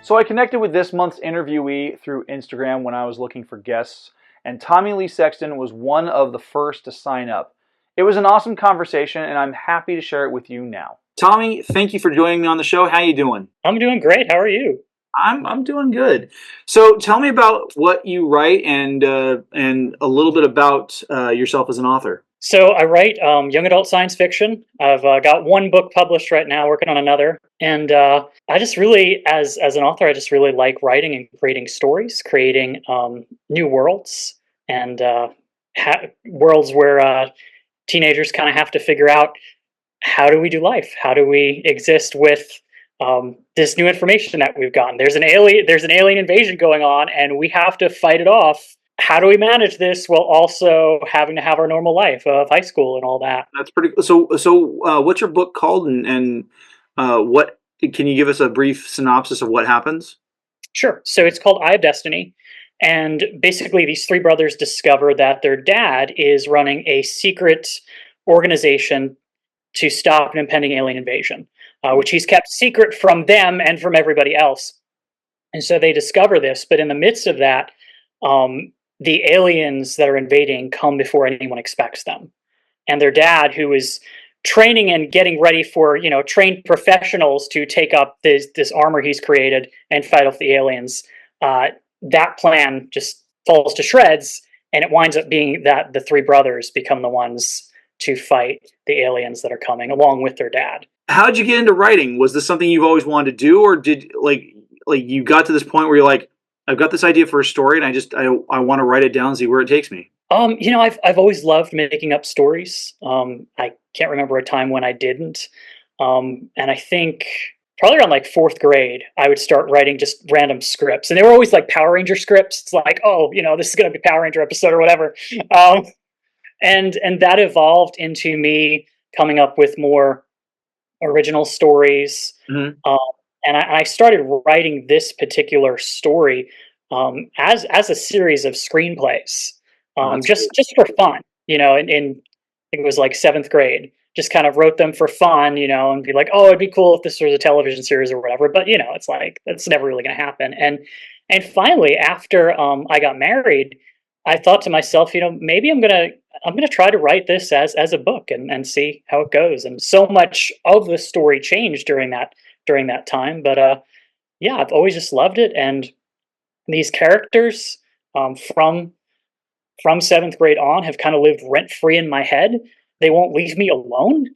So I connected with this month's interviewee through Instagram when I was looking for guests, and Tommy-Lee Sexton was one of the first to sign up. It was an awesome conversation, and I'm happy to share it with you now. Tommy, thank you for joining me on the show. How you doing? I'm doing great. How are you? I'm doing good. So tell me about what you write and a little bit about yourself as an author. So I write young adult science fiction. I've got one book published right now, working on another, and I just really, as an author, I just really like writing and creating stories, creating new worlds, and worlds where teenagers kind of have to figure out how do we do life, how do we exist with this new information that we've gotten. There's an alien invasion going on, and we have to fight it off. How do we manage this while also having to have our normal life of high school and all that? That's pretty. What's your book called, and what can you give us a brief synopsis of what happens? Sure. So it's called Eye of Destiny. And basically, these three brothers discover that their dad is running a secret organization to stop an impending alien invasion, which he's kept secret from them and from everybody else. And so they discover this, but in the midst of that, the aliens that are invading come before anyone expects them. And their dad, who is training and getting ready for, trained professionals to take up this armor he's created and fight off the aliens, that plan just falls to shreds, and it winds up being that the three brothers become the ones to fight the aliens that are coming along with their dad. How'd you get into writing? Was this something you've always wanted to do, or did like you got to this point where you're like, I've got this idea for a story, and I want to write it down and see where it takes me? I've always loved making up stories. I can't remember a time when I didn't. And I think probably around like fourth grade, I would start writing just random scripts, and they were always like Power Ranger scripts. It's like, oh, this is going to be Power Ranger episode or whatever. And that evolved into me coming up with more original stories. Mm-hmm. And I started writing this particular story as a series of screenplays, just for fun, in I think it was like seventh grade. Just kind of wrote them for fun, and be like, oh, it'd be cool if this was a television series or whatever. But it's like that's never really going to happen. And finally, after I got married, I thought to myself, maybe I'm gonna try to write this as a book and see how it goes. And so much of the story changed during that time. But yeah, I've always just loved it. And these characters from seventh grade on have kind of lived rent free in my head. They won't leave me alone.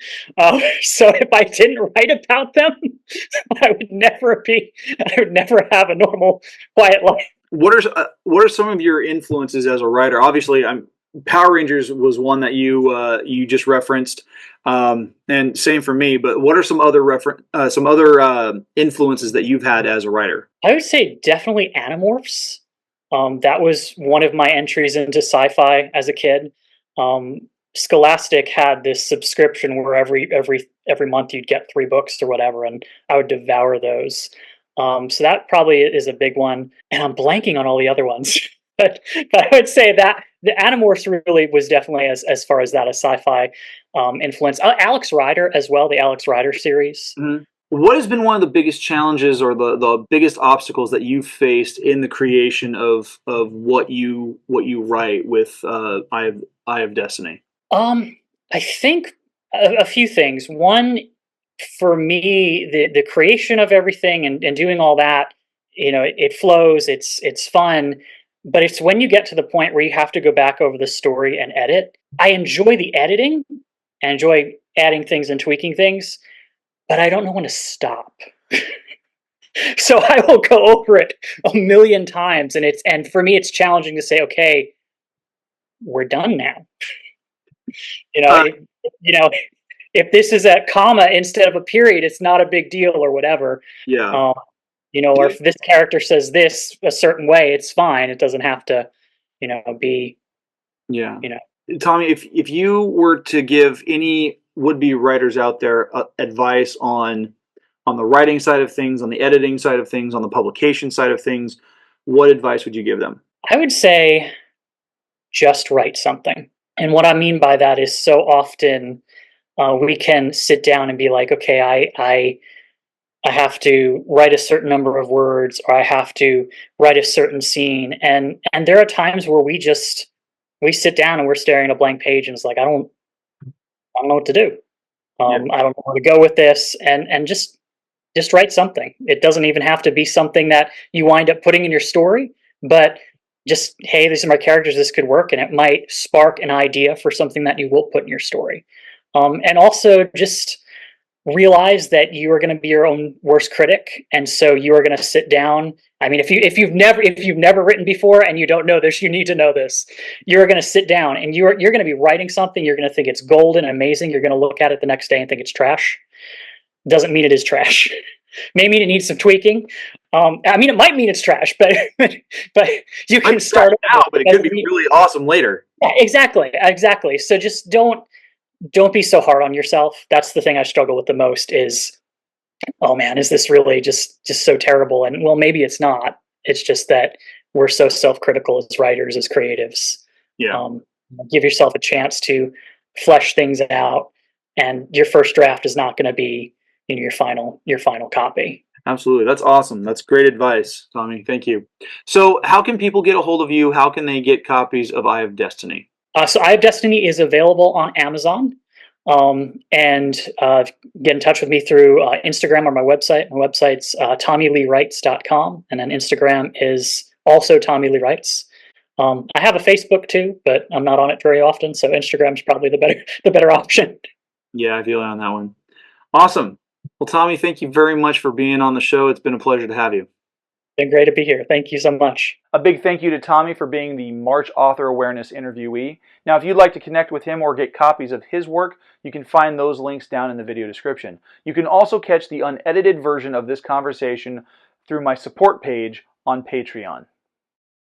So if I didn't write about them, I would never have a normal, quiet life. What are some of your influences as a writer? Obviously, Power Rangers was one that you just referenced, and same for me. But what are some other influences that you've had as a writer? I would say definitely Animorphs. That was one of my entries into sci-fi as a kid. Scholastic had this subscription where every month you'd get 3 books or whatever, and I would devour those. So that probably is a big one, and I'm blanking on all the other ones. but I would say that the Animorphs really was definitely as far as that a sci-fi influence. Alex Rider as well, the Alex Rider series. Mm-hmm. What has been one of the biggest challenges or the biggest obstacles that you've faced in the creation of what you write with Eye of Destiny? I think a few things. One, for me, the creation of everything and doing all that, it flows, it's fun, but it's when you get to the point where you have to go back over the story and edit. I enjoy the editing, I enjoy adding things and tweaking things, but I don't know when to stop. So I will go over it a million times, and for me, it's challenging to say, okay, we're done now. You know, Uh, it, you know, if this is a comma instead of a period, it's not a big deal or whatever. yeah. Um, or if this character says this a certain way, it's fine. It doesn't have to, be, Yeah. you know. Tommy, if you were to give any would-be writers out there advice on the writing side of things, on the editing side of things, on the publication side of things, what advice would you give them? I would say just write something. And what I mean by that is so often we can sit down and be like, okay, I have to write a certain number of words, or I have to write a certain scene. And there are times where we sit down and we're staring at a blank page, and it's like I don't know what to do. Yeah. I don't know where to go with this, and just write something. It doesn't even have to be something that you wind up putting in your story, but just, hey, these are my characters, this could work, and it might spark an idea for something that you will put in your story. And also just realize that you are going to be your own worst critic, and so you are going to sit down. I mean, if you've never written before and you don't know this, you need to know this. You're going to sit down and you're going to be writing something. You're going to think it's golden, amazing. You're going to look at it the next day and think it's trash. Doesn't mean it is trash. May mean it needs some tweaking. I mean, it might mean it's trash, but but you can start now, but it could be really awesome later. Yeah, exactly. So just don't be so hard on yourself. That's the thing I struggle with the most is, oh man, is this really just so terrible? And well, maybe it's not. It's just that we're so self-critical as writers, as creatives. Yeah. Give yourself a chance to flesh things out, and your first draft is not going to be, you know, your final copy. Absolutely. That's awesome. That's great advice, Tommy. Thank you. So how can people get a hold of you? How can they get copies of Eye of Destiny? So Eye of Destiny is available on Amazon. And get in touch with me through Instagram or my website. My website's TommyLeeWrites.com, and then Instagram is also Tommy Lee Writes. I have a Facebook too, but I'm not on it very often, so Instagram's probably the better option. Yeah, I feel on that one. Awesome. Well, Tommy, thank you very much for being on the show. It's been a pleasure to have you. Been great to be here. Thank you so much. A big thank you to Tommy for being the March Author Awareness interviewee. Now, if you'd like to connect with him or get copies of his work, you can find those links down in the video description. You can also catch the unedited version of this conversation through my support page on Patreon.